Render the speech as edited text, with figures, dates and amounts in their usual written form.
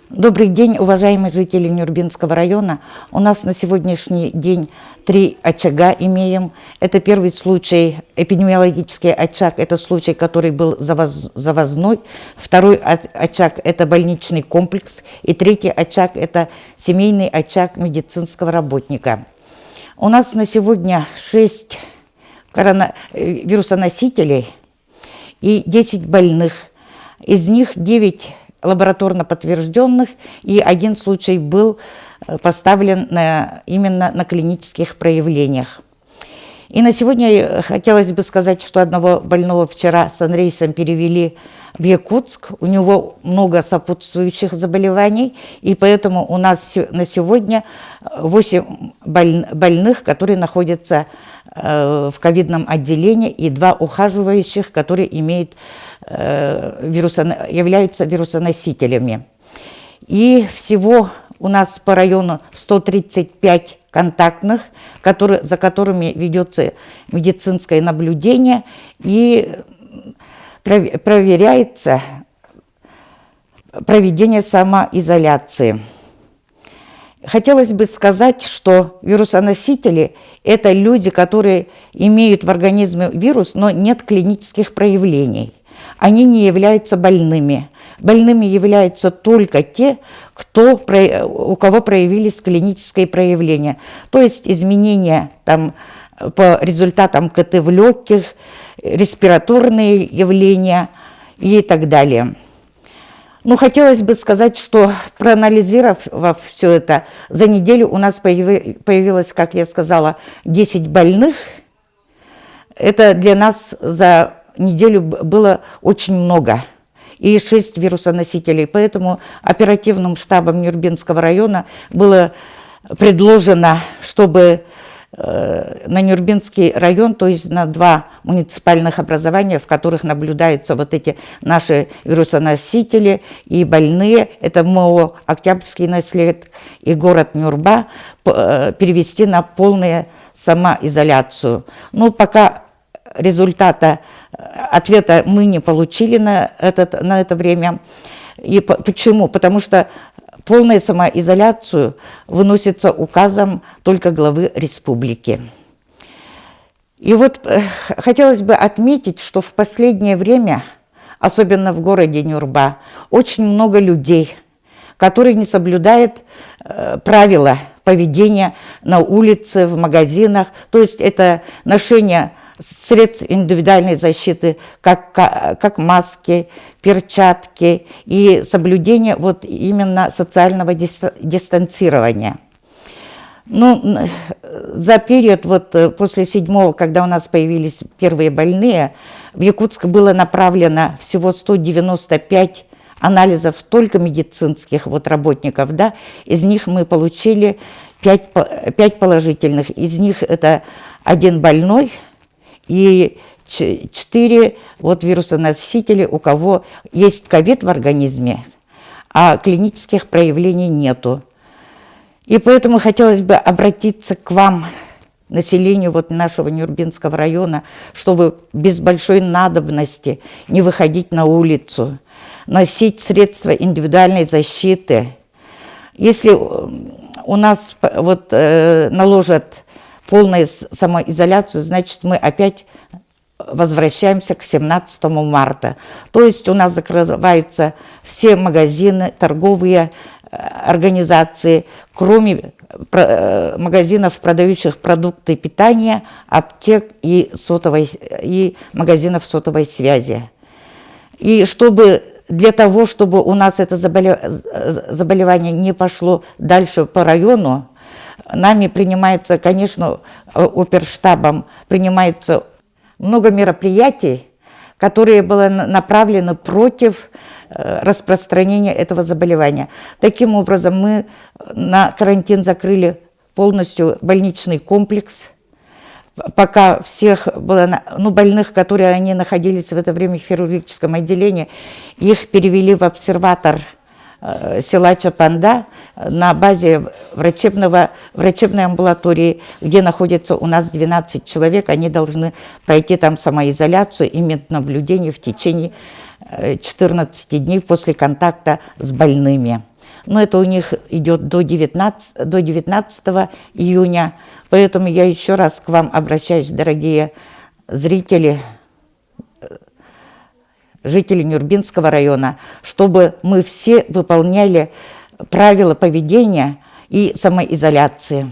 Добрый день, уважаемые жители Нюрбинского района. У нас на сегодняшний день 3 очага имеем. Это первый случай, эпидемиологический очаг, это случай, который был завозной. Второй очаг – это больничный комплекс. И третий очаг – это семейный очаг медицинского работника. У нас на сегодня 6 вирусоносителей и 10 больных. Из них 9 лабораторно подтвержденных, и 1 случай был поставлен именно на клинических проявлениях. И на сегодня хотелось бы сказать, что одного больного вчера с санрейсом перевели в Якутск. У него много сопутствующих заболеваний, и поэтому у нас на сегодня 8 больных, которые находятся в ковидном отделении, и 2 ухаживающих, которые являются вирусоносителями. И всего у нас по району 135 контактных, за которыми ведется медицинское наблюдение и проверяется проведение самоизоляции. Хотелось бы сказать, что вирусоносители – это люди, которые имеют в организме вирус, но нет клинических проявлений. Они не являются больными. Больными являются только те, у кого проявились клинические проявления, то есть изменения по результатам КТ в легких, респираторные явления и так далее. Хотелось бы сказать, что проанализировав все это, за неделю у нас появилось, как я сказала, 10 больных. Это для нас за неделю было очень много. И 6 вирусоносителей. Поэтому оперативным штабом Нюрбинского района было предложено, чтобы на Нюрбинский район, то есть на 2 муниципальных образования, в которых наблюдаются вот эти наши вирусоносители и больные, это МО «Октябрьский наслед» и город Нюрба, перевести на полную самоизоляцию. Пока результата ответа мы не получили на это время. И почему? Потому что полная самоизоляцию выносится указом только главы республики. И хотелось бы отметить, что в последнее время, особенно в городе Нюрба, очень много людей, которые не соблюдают правила поведения на улице, в магазинах. То есть это ношение средств индивидуальной защиты, как маски, перчатки и соблюдение именно социального дистанцирования. За период после 7-го, когда у нас появились первые больные, в Якутск было направлено всего 195 анализов только медицинских работников. Из них мы получили 5 положительных. Из них это 1 больной, и 4 вирусоносители, у кого есть ковид в организме, а клинических проявлений нету. И поэтому хотелось бы обратиться к вам, населению нашего Нюрбинского района, чтобы без большой надобности не выходить на улицу, носить средства индивидуальной защиты. Если у нас наложат полную самоизоляцию, значит, мы опять возвращаемся к 17 марта. То есть у нас закрываются все магазины, торговые организации, кроме магазинов, продающих продукты питания, аптек и магазинов сотовой связи. И для того, чтобы у нас это заболевание не пошло дальше по району, нами принимается, конечно, оперштабом принимается много мероприятий, которые были направлены против распространения этого заболевания. Таким образом, мы на карантин закрыли полностью больничный комплекс. Пока всех больных, которые находились в это время в хирургическом отделении, их перевели в обсерватор села Чапанда на базе врачебной амбулатории, где находится у нас 12 человек. Они должны пройти там самоизоляцию и меднаблюдение в течение 14 дней после контакта с больными. но это у них идет до 19 июня. Поэтому я еще раз к вам обращаюсь, дорогие зрители, жители Нюрбинского района, чтобы мы все выполняли правила поведения и самоизоляции.